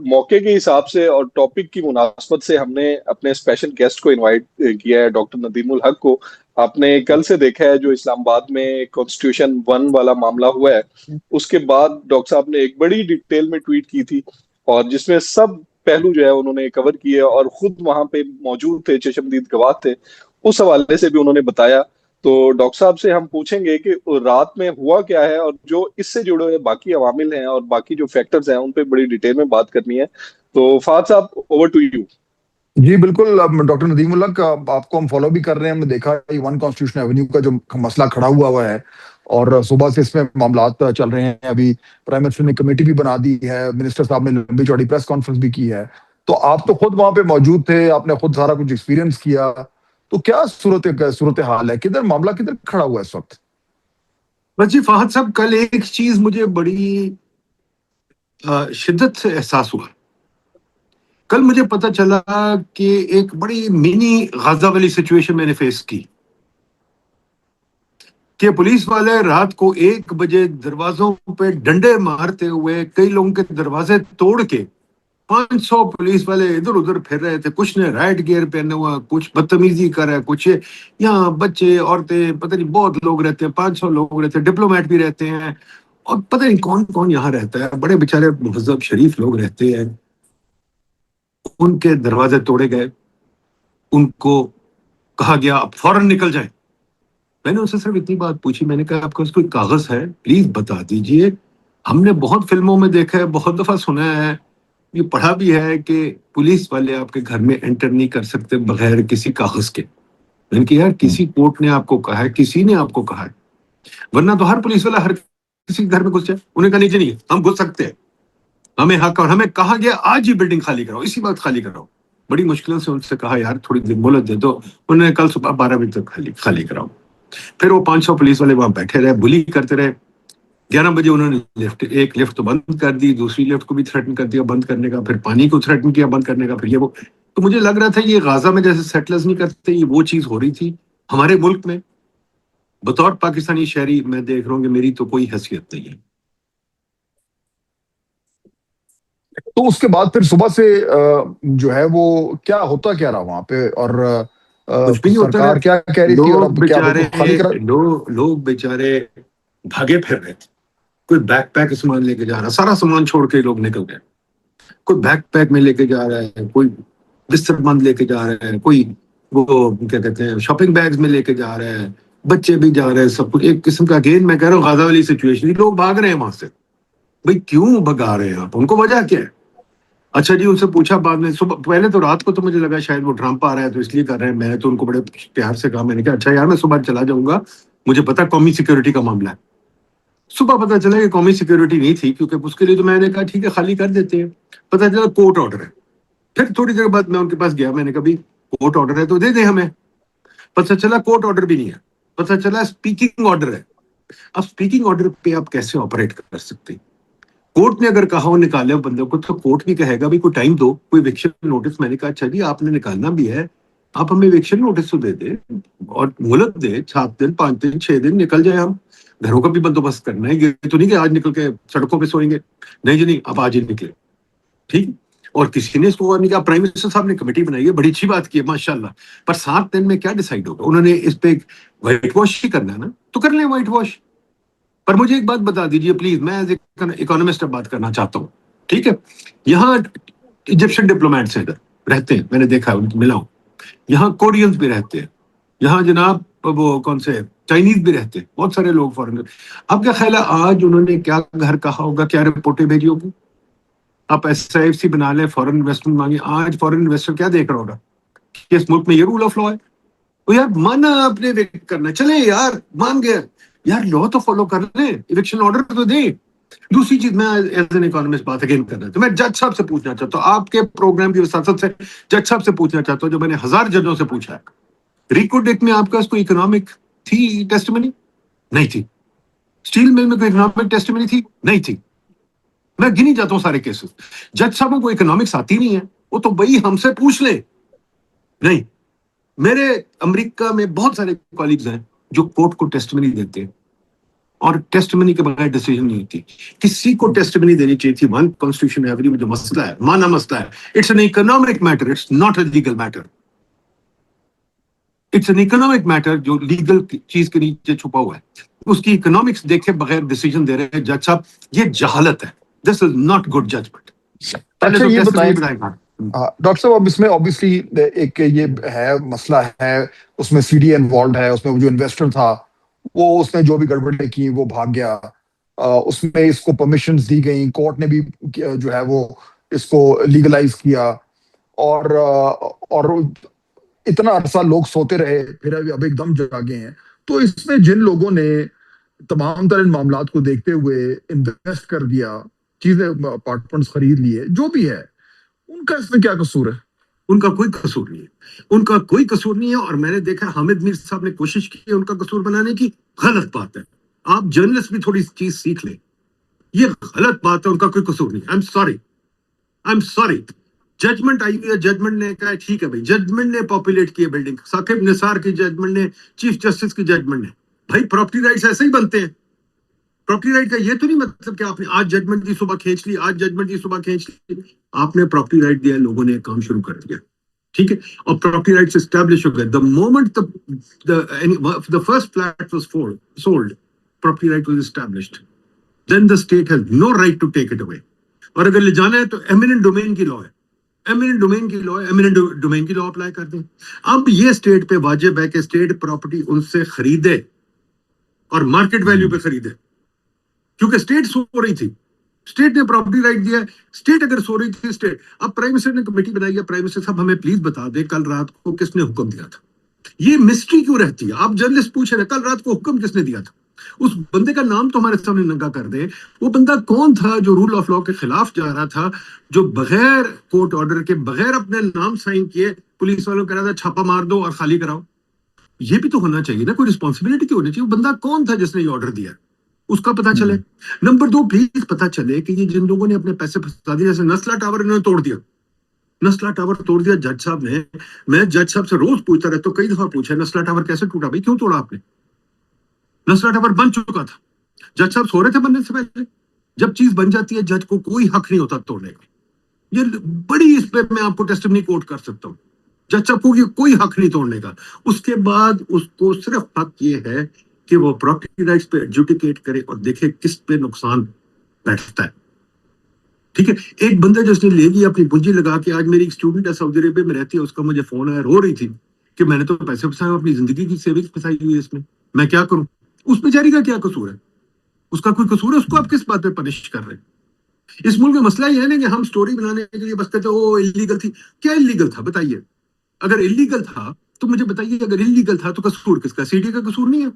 मौके के हिसाब से और टॉपिक की मुनासबत से हमने अपने स्पेशल गेस्ट को इनवाइट किया है, डॉक्टर नदीमुल हक को। आपने कल से देखा है जो इस्लामाबाद में कॉन्स्टिट्यूशन 1 वाला मामला हुआ है, उसके बाद डॉक्टर साहब ने एक बड़ी डिटेल में ट्वीट की थी, और जिसमें सब पहलू जो है उन्होंने कवर किए, और खुद वहां पे मौजूद थे, चशमदीद गवाह थे। उस हवाले से भी उन्होंने बताया। तो डॉक्टर साहब से हम पूछेंगे कि रात में हुआ क्या है, और जो इससे जुड़े हुए बाकी अवामिल हैं और बाकी जो फैक्टर्स हैं उन पे बड़ी डिटेल में बात करनी है। तो फाद साहब, ओवर टू यू। जी बिल्कुल। अब डॉक्टर नदीमुल्लाह का आपको हम फॉलो भी कर रहे हैं। हमने देखा ये 1 कॉन्स्टिट्यूशन एवेन्यू का जो मसला खड़ा हुआ है, और सुबह से इसमें मामलात चल रहे हैं। अभी प्राइम मिनिस्टर ने कमेटी भी बना दी है, मिनिस्टर साहब ने लंबी चौड़ी प्रेस कॉन्फ्रेंस भी की है। तो आप तो खुद वहां पे मौजूद थे, आपने खुद सारा कुछ एक्सपीरियंस किया। तो क्या सूरत हाल है, किधर मामला किधर खड़ा हुआ है इस वक्त? बस जी फाहद साहब, कल एक चीज मुझे बड़ी शिद्दत से एहसास हुआ। कल मुझे पता चला कि एक बड़ी मिनी गाजा वाली सिचुएशन मैंने फेस की, कि पुलिस वाले रात को 1 बजे दरवाजों पे डंडे मारते हुए कई लोगों के दरवाजे तोड़ के 500 पुलिस वाले इधर उधर फिर रहे थे। कुछ ने राइट गियर पहने हुआ, कुछ बदतमीजी कर रहे हैं, कुछ यहाँ बच्चे औरतें, पता नहीं बहुत लोग रहते हैं, 500 लोग रहते हैं, डिप्लोमेट भी रहते हैं, और पता नहीं कौन कौन यहाँ रहता है। बड़े बेचारे मुहज्जब शरीफ लोग रहते हैं। उनके दरवाजे तोड़े गए, उनको कहा गया आप फौरन निकल जाए। मैंने उनसे सिर्फ इतनी बात पूछी, मैंने कहा आपके पास कोई कागज है, प्लीज बता दीजिए। हमने बहुत फिल्मों में देखा है, बहुत दफा सुना है, ये पढ़ा भी है कि पुलिस वाले आपके घर में एंटर नहीं कर सकते बगैर किसी कागज के। मैंने कहा यार, किसी कोर्ट ने आपको कहा है, किसी ने आपको कहा है? वरना तो हर पुलिस वाला हर किसी के घर में घुस जाए। उन्हें कहा नहीं, हम घुस सकते हैं, हमें हक, और हमें कहा गया आज ही बिल्डिंग खाली कराओ, इसी वक्त खाली कराओ। बड़ी मुश्किलों से उनसे कहा यार थोड़ी देर मोहलत दे दो। उन्होंने कल सुबह 12 बजे तक खाली कराओ। फिर वो 500 पुलिस वाले वहां बैठे रहे, बुली करते रहे। 11 बजे उन्होंने एक लिफ्ट तो बंद कर दी, दूसरी लिफ्ट को भी थ्रेटन कर दिया बंद करने का, फिर पानी को थ्रेटन किया बंद करने का, फिर ये वो। तो मुझे लग रहा था ये गाजा में जैसे सेटलर्स नहीं करते, ये वो चीज हो रही थी हमारे मुल्क में। बतौर पाकिस्तानी शहरी मैं देख रहा हूँ कि मेरी तो कोई हैसियत नहीं है। तो उसके बाद फिर सुबह से जो है वो क्या होता क्या रहा वहां पे, और कुछ भी नहीं होता सरकार है। क्या कह रही थी, और लोग अब क्या बेचारे बिल्कुल खाली करा? लोग बेचारे भागे फिर रहे थे। कोई बैकपैक सामान लेके जा रहा है, सारा सामान छोड़ के लोग निकल गए। कोई बैकपैक में लेके जा रहा है, कोई बिस्तर बंद लेके जा रहा है, कोई वो क्या कहते हैं शॉपिंग बैग्स में लेके जा रहे हैं, बच्चे भी जा रहे हैं, सब कुछ एक किस्म का। अगेन मैं कह रहा हूँ गाजा वाली सिचुएशन, लोग भाग रहे हैं वहां से। भाई क्यों भगा रहे हैं आप, उनको वजह क्या है? अच्छा जी, उनसे पूछा बाद में। सुबह पहले तो रात को तो मुझे लगा शायद वो ड्रामा आ रहा है तो इसलिए कर रहे हैं। मैंने तो उनको बड़े प्यार से कहा, मैंने कहा अच्छा यार मैं सुबह चला जाऊंगा, मुझे पता कौमी सिक्योरिटी का मामला है। सुबह पता चला कि कौमी सिक्योरिटी नहीं थी, क्योंकि उसके लिए तो मैंने कहा ठीक है खाली कर देते हैं। पता चला कोर्ट ऑर्डर है। फिर थोड़ी देर बाद मैं उनके पास गया, मैंने कहा कोर्ट ऑर्डर है तो दे दे हमें। पता चला कोर्ट ऑर्डर भी नहीं है, पता चला स्पीकिंग ऑर्डर है। अब स्पीकिंग ऑर्डर पे आप कैसे ऑपरेट कर सकते हैं? कोर्ट ने अगर कहा हो निकाले बंदे को, तो कोर्ट भी कहेगा भी कोई टाइम दो, कोई इविक्शन नोटिस। मैंने कहा अच्छा जी आपने निकालना भी है, आप हमें इविक्शन नोटिस तो दे दे और मोहलत दे, 7 दिन 5 दिन 6 दिन निकल जाए। हम घरों का भी बंदोबस्त करना है, ये तो नहीं कि आज निकल के सड़कों पे सोएंगे। नहीं जी नहीं, आप आज ही निकले, ठीक। और किसी ने इसको और नहीं कहा। प्राइम मिनिस्टर साहब ने कमेटी बनाई है, बड़ी अच्छी बात की है माशाल्लाह। पर 7 दिन में क्या डिसाइड होगा? उन्होंने इस पे व्हाइट वॉश ही करना है ना, तो कर लें व्हाइट वॉश। पर मुझे एक बात बता दीजिए प्लीज, मैं एज इकोनॉमिस्ट बात करना चाहता हूँ, ठीक है। यहाँ इजिप्शियन डिप्लोमेट्स हैं, इधर रहते हैं, मैंने देखा है, उनको मिला हूँ। यहाँ कोरियंस भी रहते हैं, यहाँ जनाब वो कौन से चाइनीज भी रहते हैं, बहुत सारे लोग फॉरेनर। अब क्या ख्याल है आज उन्होंने क्या घर कहा होगा, क्या रिपोर्टें भेजी होगी? आप SIFC बना लें, फॉरेन इन्वेस्टमेंट मांगे, आज फॉरेन इन्वेस्टर क्या देख रहा होगा कि इस मुल्क में ये रूल ऑफ लॉ है। तो यार माना आपने इविक्ट करना, चले यार मान गए यार, लॉ तो फॉलो कर ले, इविक्शन ऑर्डर तो दे। दूसरी चीज मैं एज एन इकोनॉमिस्ट बात अगेन कर रहा हूं, तो मैं जज साहब से पूछना चाहता हूँ, आपके प्रोग्राम की वसात से जज साहब से पूछना चाहता हूँ, जो मैंने 1000 जजों से पूछा है, रिको डेट में आपके पास कोई इकोनॉमिक थी टेस्टिमनी? नहीं थी। स्टील मिल में कोई इकोनॉमिक टेस्टिमनी थी? नहीं थी। मैं गिनी जाता हूँ सारे केसेस। जज साहबों को इकोनॉमिक्स आती नहीं है, वो तो भाई हमसे पूछ ले। नहीं, मेरे अमेरिका में बहुत सारे कॉलीग्स हैं जो कोर्ट को टेस्टिमनी देते हैं। और टेस्टमनी के बगैर डिसीजन नहीं होती। किसी को टेस्टमनी देनी चाहिए थी। वन कॉन्स्टिट्यूशन एवेन्यू में जो मसला है, माना मसला है, it's an economic matter, it's not a legal matter. It's an economic matter जो लीगल चीज के नीचे छुपा हुआ है, उसकी इकोनॉमिक्स देखे बगैर डिसीजन दे रहे हैं जज साहब, ये जहालत है। This is not good judgement. अच्छा ये बताएं डॉक्टर साहब, अब इसमें ऑब्वियसली एक ये है मसला है, उसमें सीडी इन्वॉल्व है, उसमें जो इन्वेस्टर था वो उसने जो भी गड़बड़ी की वो भाग गया, उसमें इसको परमिशंस दी गई, कोर्ट ने भी जो है वो इसको लीगलाइज किया, और इतना अरसा लोग सोते रहे, फिर अब एकदम जागे हैं। तो इसमें जिन लोगों ने तमाम तरह इन मामलात को देखते हुए इन्वेस्ट कर दिया, चीजें अपार्टमेंट्स खरीद लिए, जो भी है, उनका इसमें क्या कसूर है? उनका कोई कसूर नहीं है, उनका कोई कसूर नहीं है। और मैंने देखा हामिद मीर साहब ने कोशिश की है उनका कसूर बनाने की, गलत बात है। आप जर्नलिस्ट भी थोड़ी चीज सीख ले, ये गलत बात है, उनका कोई कसूर नहीं। I am sorry. जजमेंट आई हुई है, जजमेंट ने कहा ठीक है भाई, जजमेंट ने पॉपुलेट की बिल्डिंग, साकिब निसार की जजमेंट ने, चीफ जस्टिस की जजमेंट ने। भाई प्रॉपर्टी राइट्स ऐसे ही बनते हैं। प्रॉपर्टी राइट का ये तो नहीं मतलब कि आपने आज जजमेंट दी सुबह खींच ली, आज जजमेंट दी सुबह खींच ली। आपने प्रॉपर्टी राइट दिया, लोगों ने काम शुरू कर दिया, ठीक है, और प्रॉपर्टी राइट्स एस्टैब्लिश हो गए। The moment the first flat was sold, property right was established, then the state has no right to take it away. और अगर ले जाना है तो एमिनेंट डोमेन की लॉ है, एमिनेंट डोमेन की लॉ अप्लाई कर दें। अब ये स्टेट पे वाजिब है कि स्टेट प्रॉपर्टी उनसे खरीदे और मार्केट वैल्यू पे खरीदे, क्योंकि स्टेट सो रही थी, स्टेट ने प्रॉपर्टी राइट दिया। स्टेट अगर सो रही थी, स्टेट, अब प्राइम मिनिस्टर ने कमेटी बनाई है, प्राइम मिनिस्टर साहब हमें प्लीज बता दे कल रात को किसने हुक्म दिया था। ये मिस्ट्री क्यों रहती है? आप जर्नलिस्ट पूछ रहे कल रात को हुक्म किसने दिया था, उस बंदे का नाम तो हमारे सामने नंगा कर दे। वो बंदा कौन था जो रूल ऑफ लॉ के खिलाफ जा रहा था, जो बगैर कोर्ट ऑर्डर के, बगैर अपने नाम साइन किए पुलिस वालों को कह रहा था छापा मार दो और खाली कराओ। ये भी तो होना चाहिए ना, कोई रिस्पॉन्सिबिलिटी तो होनी चाहिए। वो बंदा कौन था जिसने ये ऑर्डर दिया, उसका पता चले। नंबर 2, प्लीज पता चले कि ये जिन लोगों ने अपने पैसे फंसा दिए, जैसे नस्ला टावर इन्होंने तोड़ दिया, नस्ला टावर तोड़ दिया जज साहब ने। मैं जज साहब से रोज पूछता रहता हूं, कई दफा पूछा नस्ला टावर कैसे टूटा भाई, क्यों तोड़ा आपने? नस्ला टावर बन चुका था, जज साहब सो रहे थे बनने से पहले। जब चीज बन जाती है जज को कोई हक नहीं होता तोड़ने का। ये बड़ी, इस पे मैं आपको टेस्टिमनी कोट कर सकता हूँ, जज साहब को कोई हक नहीं तोड़ने का। उसके बाद उसको सिर्फ हक ये है कि वो प्रॉपर्टी राइट्स पे एडजुडिकेट करे और देखे किस पे नुकसान बैठता है, ठीक है। एक बंदा जिसने ले लिया अपनी पूंजी लगा के, आज मेरी एक स्टूडेंट है सऊदी अरेबिया में रहती है, उसका मुझे फोन आया, रो रही थी कि मैंने तो पैसे फंसाए, अपनी जिंदगी की सेविंग्स फंसाई हुई है इसमें, मैं क्या करूं। उस बेचारी का क्या कसूर है? उसका कोई कसूर है? उसको आप किस बात पे पनिश कर रहे हैं? इस मुल्क में मसला ये है ना कि हम स्टोरी बनाने के लिए बस कहते ओ इलीगल थी। क्या इलीगल था बताइए? अगर इलीगल था तो मुझे बताइए, अगर इलीगल था तो कसूर किसका? सीडी का कसूर नहीं है?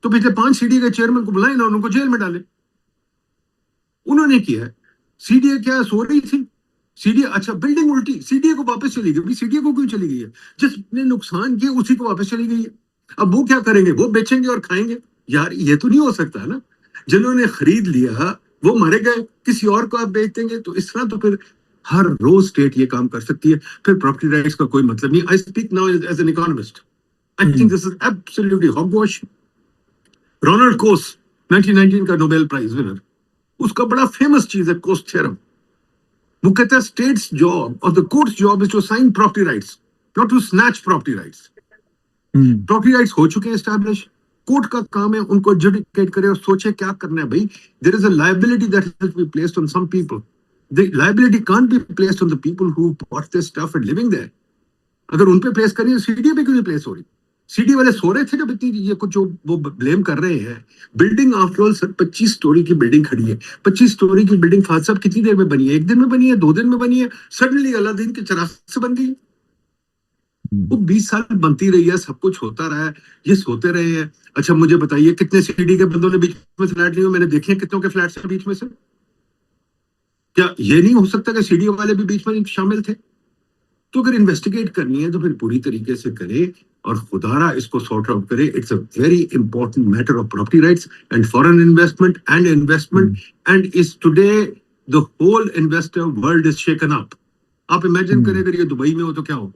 तो पिछले 5 सीडी के चेयरमैन को बुलाए ना, उनको जेल में डाले। उन्होंने किया है। सीडीए क्या सो रही थी? सीडीए, अच्छा बिल्डिंग उल्टी, सीडीए को वापस चली गई। सीडीए को क्यों चली गई है? जिसने नुकसान किया उसी को वापस चली गई है। अब वो क्या करेंगे? वो बेचेंगे और खाएंगे? यार ये तो नहीं हो सकता ना। जिन्होंने खरीद लिया वो मारे गए, किसी और को आप बेच देंगे, तो इस तरह तो फिर हर रोज स्टेट ये काम कर सकती है। फिर प्रॉपर्टी राइट्स का कोई मतलब नहीं। I speak now as an economist, I think this is absolutely hogwash. Ronald Coase 1919 का नोबेल प्राइज विनर, उसका बड़ा फेमस चीज है कोस थ्योरम। वो कहता है स्टेट्स जॉब और the court's job is to sign property rights, not to snatch property rights. Property rights हो चुके हैं एस्टैब्लिश, कोर्ट का काम है उनको एडजुडिकेट करे और सोचे क्या करना है। भाई there is a liability that has be placed on some people, the liability can't be placed on the people who bought this stuff and living there. अगर उन पे प्लेस करिए, सीडी पे क्यों नहीं प्लेस हो रही? सीडी वाले सो रहे थे जब इतनी ये कुछ जो वो ब्लेम कर रहे हैं। Building after all sir 25 story की बिल्डिंग खड़ी है। 25 स्टोरी की बिल्डिंग फाद साहब कितनी देर में बनी है? 1 दिन में बनी है, 2 दिन में बनी है, सडनली अलादीन के चिराग से बन गई। वो 20 साल बनती रही है, सब कुछ होता रहा है, ये सोते रहे हैं। अच्छा मुझे बताइए कितने सीडी के बंदों ने बीच में फ्लैट लिए? मैंने देखे कितनों के फ्लैट्स हैं बीच में से। क्या ये नहीं हो सकता कि सीडी वाले भी बीच में शामिल थे? तो अगर इन्वेस्टिगेट करनी है तो फिर पूरी तरीके से करे और खुदारा इसको सॉर्ट आउट करे। It's a very important matter of property rights and foreign investment and is today the whole investor world is shaken up. आप इमेजिन करें अगर ये दुबई में हो तो क्या हो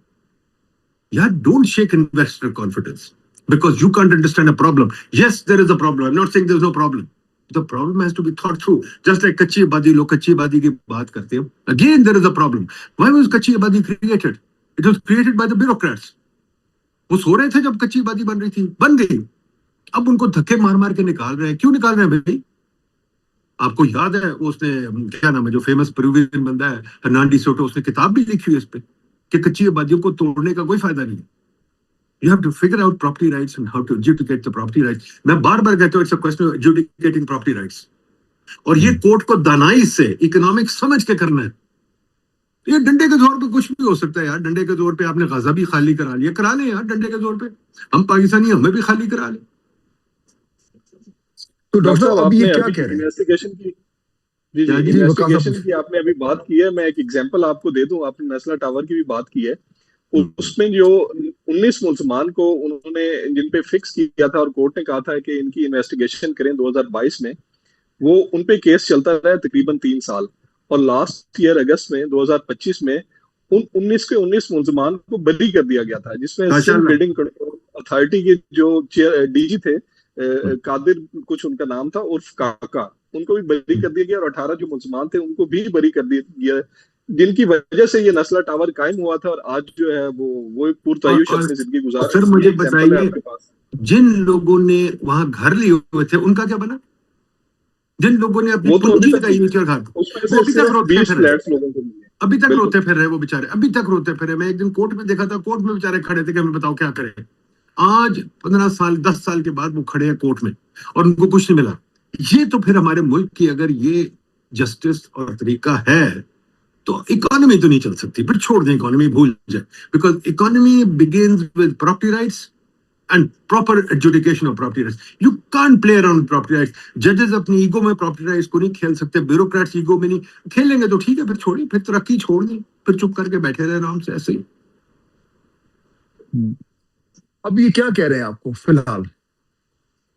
यार। Don't shake investor confidence. because you can't understand a problem. Yes, there is a problem. I'm not saying there's no problem. The problem has to be thought through. Just like कच्ची आबादी, लोग कच्ची आबादी की बात करते हैं. Again, there is a problem. Why was कच्ची आबादी created? It was created by the bureaucrats. वो सो रहे थे जब कच्ची आबादी बन रही थी, बन गई. अब उनको धक्के मार मार के निकाल रहे हैं. क्यों निकाल रहे हैं भाई? आपको याद है उसने क्या नाम है जो फेमस पेरुवियन बंदा है हर्नांडी सोटो, उसने किताब भी लिखी हुई इस पे कि कच्ची आबादियों को तोड़ने का कोई फायदा नहीं. You have to figure out property rights and how to adjudicate the property rights. मैं बार बार कहता हूँ it's a question of adjudicating property rights. और ये कोर्ट को दानाई से इकोनॉमिक समझ के करना है. ये डंडे के जोर पे कुछ भी हो सकता है यार. डंडे के जोर पे आपने गाजा भी खाली करा लिया, करा ले यार. डंडे के जोर पे हम पाकिस्तानी हमें भी खाली करा ले. तो डॉक्टर साहब अब ये क्या कह रहे हैं? इन्वेस्टिगेशन की जी जी इन्वेस्टिगेशन की आपने अभी बात की है. मैं एक एग्जांपल आपको दे दूं. आपने नस्ला टावर की भी बात की है. उसमें जो 19 मुल्जमान को उन्होंने जिन पे फिक्स किया था और कोर्ट ने कहा था कि इनकी इन्वेस्टिगेशन करें 2022 में, वो उन पे केस चलता रहा तकरीबन 3 साल. और लास्ट ईयर अगस्त में 2025 में उन 19 के 19 मुल्जमान को बरी कर दिया गया था, जिसमें सिंध बिल्डिंग अथॉरिटी के जो डीजी थे कादिर कुछ उनका नाम था उर्फ काका, उनको भी बरी कर दिया गया. और 18 जो मुल्जमान थे उनको भी बरी कर दिया गया, जिनकी वजह से ये नस्ला टावर कायम हुआ था. और आज जो है वो पुरतायुश अपनी जिंदगी गुजार. सर मुझे बताइए, जिन लोगों ने वहां घर लिए हुए थे उनका क्या बना? जिन लोगों ने अपनी पूंजी लगाई हुई थी घर, अभी तक रोते फिर रहे. अभी तक रोते फिर रहे वो बेचारे, अभी तक रोते फिर रहे. मैं एक दिन कोर्ट में देखा था, कोर्ट में बेचारे खड़े थे कि हमें बताओ क्या करें. आज 15 साल 10 साल के बाद वो खड़े हैं कोर्ट में और उनको कुछ नहीं मिला. ये तो फिर हमारे मुल्क की अगर ये जस्टिस और तरीका है तो इकोनॉमी तो नहीं चल सकती. फिर छोड़ दें इकोनॉमी, भूल जाए. Because economy begins with property rights and proper adjudication of property rights. You can't play around with property rights. Judges अपनी ईगो में property rights को नहीं खेल सकते, bureaucrats ईगो में नहीं खेलेंगे तो ठीक है, फिर छोड़िए, फिर तरक्की छोड़ दी, फिर चुप करके बैठे रहे आराम से ऐसे ही. अब ये क्या कह रहे हैं आपको फिलहाल?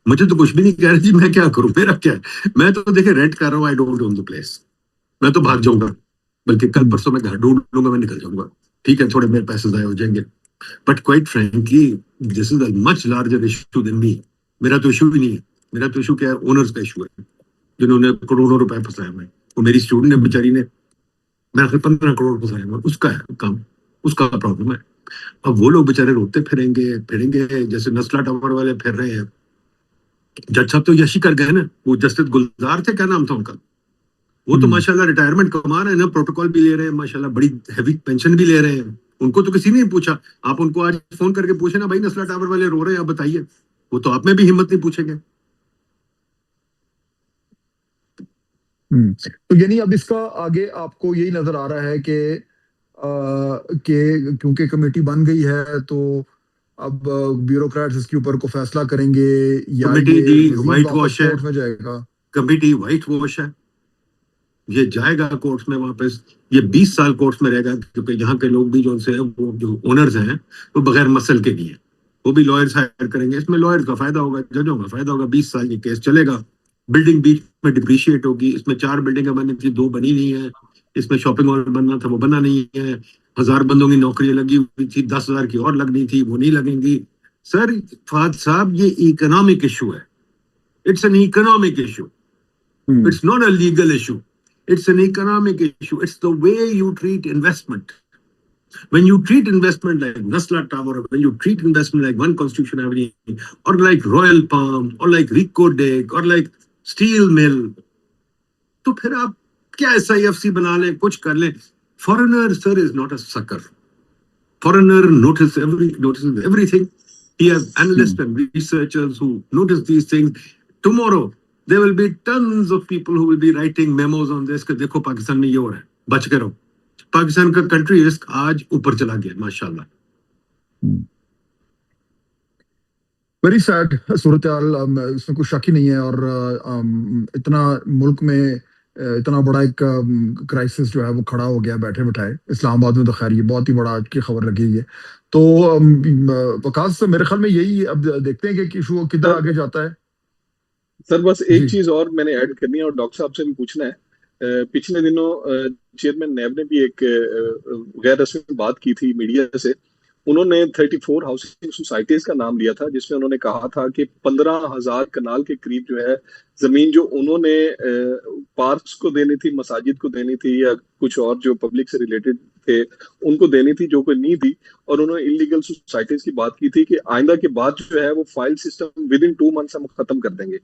मुझे तो कुछ भी नहीं कह रहे जी. मैं क्या करूं, मेरा क्या है? मैं तो देखे रेंट कर रहा हूँ. I don't own the place. मैं तो भाग जाऊंगा, बल्कि कल परसों में घर ढूंढ लूंगा, मैं निकल जाऊंगा. ठीक है, थोड़े मेरे पैसे जाए हो जाएंगे, but quite frankly this is a much larger issue than me. मेरा तो इशू ही नहीं है. मेरा तो इशू क्या है? ओनर्स का इशू है, जिन्होंने करोड़ों रुपए फंसाए हुए. वो मेरी स्टूडेंट ने बेचारी ने मैं 15 करोड़ फंसाए हुए. उसका है काम, उसका प्रॉब्लम है. अब वो लोग बेचारे रोते फिरेंगे जैसे नस्ला टावर वाले फिर रहे हैं. जज साहब तो यशी कर गए ना. वो जस्टिस गुलजार थे, क्या नाम था उनका, वो तो माशाल्लाह रिटायरमेंट कमा रहे हैं ना, प्रोटोकॉल भी ले रहे हैं माशाल्लाह, बड़ी हैवी पेंशन भी ले रहे हैं. उनको तो किसी ने नहीं पूछा. आप उनको आज फोन करके पूछे ना, भाई नस्ला टावर वाले रो रहे हैं, आप बताइए, वो तो आप में भी हिम्मत नहीं पूछेंगे. तो यानी अब इसका आगे आपको यही नजर आ रहा है कि क्योंकि कमेटी बन गई है तो अब ब्यूरोक्रेट्स इसके ऊपर को फैसला करेंगे या कमेटी व्हाइट वॉश है, में जाएगा. कमेटी व्हाइट वॉश है, ये जाएगा कोर्ट्स में वापस. ये 20 साल कोर्ट्स में रहेगा, क्योंकि यहाँ के लोग भी जो उनसे वो जो ओनर्स हैं वो बगैर मसल के नहीं है. वो भी लॉयर्स हायर करेंगे. इसमें लॉयर्स का फायदा होगा, जजों का फायदा होगा. 20 साल ये केस चलेगा. बिल्डिंग बीच में डिप्रिशिएट होगी. इसमें 4 बिल्डिंगें बननी थी, 2 बनी नहीं है. इसमें शॉपिंग मॉल बनना था, वो बना नहीं है. 1000 बंदों की नौकरी लगी हुई थी, 10,000 की और लगनी थी, वो नहीं लगेंगी. सर फाद साहब, ये इकोनॉमिक इशू है. It's an economic issue. It's not a legal issue. It's an economic issue. It's the way you treat investment. When you treat investment like Nasla Tower, when you treat investment like One Constitution Avenue, or like Royal Palm, or like Rico Deck, or like Steel Mill, तो फिर आप क्या SIFC बना लें, कुछ कर लें. Foreigner, sir, is not a sucker. Foreigner notices everything. He has analysts and researchers who notice these things. Tomorrow, there will be tons of people who will be writing memos on this कि देखो पाकिस्तान में ये हो रहा है, बच के रहो. पाकिस्तान का कंट्री रिस्क आज ऊपर चला गया माशाल्लाह. वेरी सैड सूरत हाल, इसमें कुछ शक ही नहीं है. और इतना मुल्क में इतना बड़ा एक क्राइसिस जो है वो खड़ा हो गया बैठे बैठाए. इस्लामाबाद में तो खैर ये बहुत ही बड़ा आज की खबर लगी है. तो वकास मेरे ख्याल में यही, अब देखते हैं कि इशू किधर आगे जाता है. सर बस एक चीज और मैंने ऐड करनी है और डॉक्टर साहब से भी पूछना है. पिछले दिनों चेयरमैन नैब ने भी एक गैर रस्मी बात की थी मीडिया से. उन्होंने 34 हाउसिंग सोसाइटीज का नाम लिया था, जिसमें उन्होंने कहा था कि 15,000 कनाल के करीब जो है जमीन जो उन्होंने पार्क्स को देनी थी, मसाजिद को देनी थी, या कुछ और जो पब्लिक से रिलेटेड थे उनको देनी थी, जो कोई नहीं थी। और उन्होंने इलीगल सोसाइटीज की बात की थी कि आइंदा के बाद जो है वो file system with in 2 months हम खत्म कर देंगे।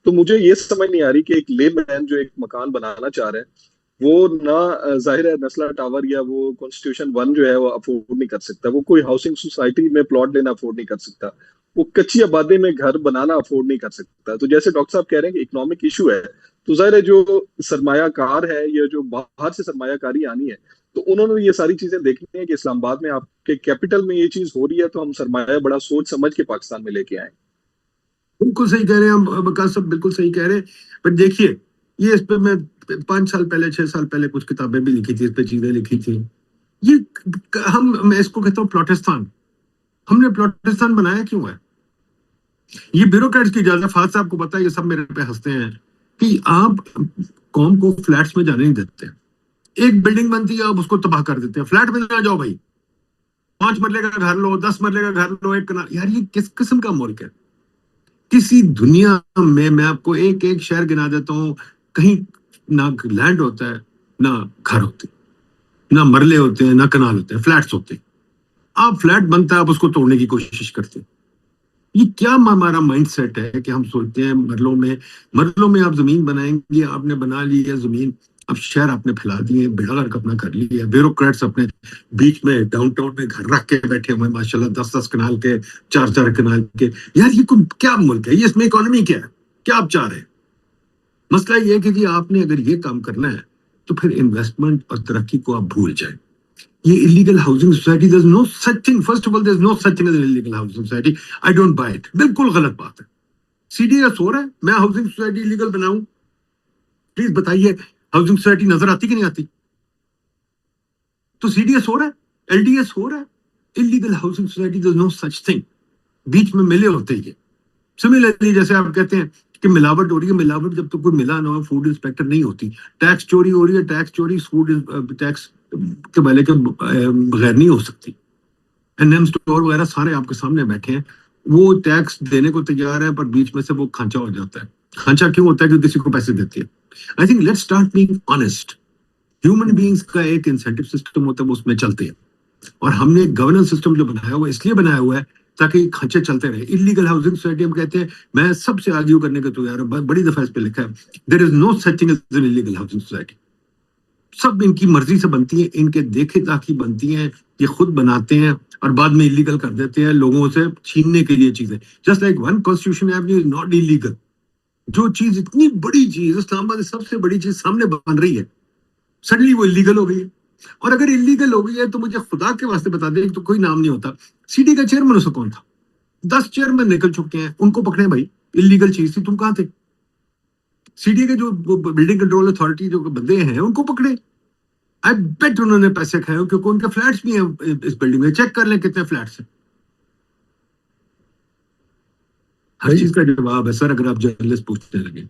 तो मुझे ये समझ नहीं आ रही कि एक लेमैन जो एक मकान बनाना चाह रहा है वो ना, जाहिर है नस्ला टावर या वो कॉन्स्टिट्यूशन 1 जो है वो अफोर्ड नहीं कर सकता, वो कोई हाउसिंग सोसाइटी में प्लॉट लेना अफोर्ड नहीं कर सकता, वो कच्ची आबादी में घर बनाना अफोर्ड नहीं कर सकता। तो जैसे डॉक्टर साहब कह रहे हैं कि इकोनॉमिक इशू है, तो जाहिर है जो सरमायाकार है या जो बाहर से सरमायाकारी आनी है, तो उन्होंने ये सारी चीजें देखनी है कि इस्लामाबाद में आपके कैपिटल में ये चीज हो रही है, तो हम सरमाया बड़ा सोच समझ के पाकिस्तान में लेके आए। बिल्कुल सही कह रहे हैं हम वकास साहब, बिल्कुल सही कह रहे हैं। पर देखिए, ये इस पे मैं 5 साल पहले 6 साल पहले कुछ किताबें भी लिखी थी, इस पे चीजें लिखी थी। ये मैं इसको कहता हूँ प्लॉटिस्तान। हमने प्लॉटिस्तान बनाया क्यों है? ये ब्यूरोक्रेट्स की इजाजत। फाद साहब को पता है, ये सब मेरे पे हंसते हैं कि आप कौम को फ्लैट्स में जाने नहीं देते। एक बिल्डिंग बनती है, आप उसको तबाह कर देते हैं। फ्लैट में ना जाओ भाई, 5 मरले का घर लो, 10 मरले का घर लो, एक कनाल। यार ये किस किस्म का मुल्क है? किसी दुनिया में मैं आपको एक एक शहर गिना देता हूं, कहीं ना लैंड होता है, ना घर होते, ना मरले होते हैं, ना कनाल होते हैं, फ्लैट्स होते हैं। आप फ्लैट बनता है, आप उसको तोड़ने की कोशिश करते हैं। ये क्या हमारा माइंड सेट है कि हम सोचते हैं मरलों में आप जमीन बनाएंगे। आपने बना ली है जमीन, अब शहर आपने फैला दिए, बेड़ागर्क अपना कर लिया। ब्यूरोक्रेट्स अपने बीच में डाउनटाउन में घर रख के बैठे हुए माशाल्लाह, 10-10 कनाल के, 4-4 कनाल के। यार ये क्या मुल्क है ये? इसमें इकोनॉमी क्या है? क्या आप चाह रहे हैं? मसला ये है कि जी आपने अगर ये काम करना है तो फिर इन्वेस्टमेंट और तरक्की को आप भूल जाए। ये illegal housing society, there is no such thing. First of all, there is no such thing as illegal housing society. I don't buy it. बिल्कुल गलत बात है। सीडीएस हो रहा है, मैं हाउसिंग सोसाइटी इलीगल बनाऊं? प्लीज बताइए, हाउसिंग सोसाइटी नजर आती कि नहीं आती? तो सीडीएस हो रहा है, एलडीएस हो रहा है। Illegal housing society, there is no such thing. बीच में मिले होते ही। सिमिलरली जैसे आप कहते हैं कि मिलावट हो रही है, मिलावट जब तक कोई मिला ना हो, फूड इंस्पेक्टर नहीं होती। टैक्स चोरी हो रही है, टैक्स चोरी फूड टैक्स के वाले के बगैर नहीं हो सकती। एनएम स्टोर वगैरह सारे आपके सामने बैठे हैं, वो टैक्स देने को तैयार है, पर बीच में से वो खांचा हो जाता है। खांचा क्यों होता है? क्योंकि किसी को पैसे देती है। I think let's start being honest. Human beings का एक इंसेंटिव सिस्टम होता है, वो उसमें चलते हैं। और हमने गवर्नेंस सिस्टम जो बनाया हुआ है, इसलिए बनाया हुआ है ताकि खर्चे चलते रहे। इलीगल हाउसिंग सोसाइटी हम कहते हैं, मैं सबसे आर्ग्यू करने का तो यार बड़ी दफा इस पे लिखा है, there is no such thing as an illegal housing society. सब इनकी मर्जी से बनती है, इनके देखे ताकि बनती हैं, ये खुद बनाते हैं और बाद में इलीगल कर देते हैं लोगों से छीनने के लिए चीजें। Just like one constitution Avenue is not illegal. जो चीज इतनी बड़ी चीज, इस्लामाबाद में सबसे बड़ी चीज सामने बन रही है, सडनली वो इलीगल हो गई है। और अगर इलीगल हो गई है तो मुझे खुदा के वास्ते बता दें, तो कोई नाम नहीं होता। सिटी का चेयरमैन उसका कौन था? 10 चेयरमैन निकल चुके हैं, उनको पकड़े भाई। इलीगल चीज थी, तुम कहां थे? सिटी के जो बिल्डिंग कंट्रोल अथॉरिटी जो बंदे हैं, उनको पकड़े। आई बेट उन्होंने पैसे खाए हो, क्योंकि उनके फ्लैट्स भी हैं इस बिल्डिंग में। चेक कर लें कितने फ्लैट्स हैं। हर चीज का जवाब है सर, अगर आप जर्नलिस्ट पूछने लगे।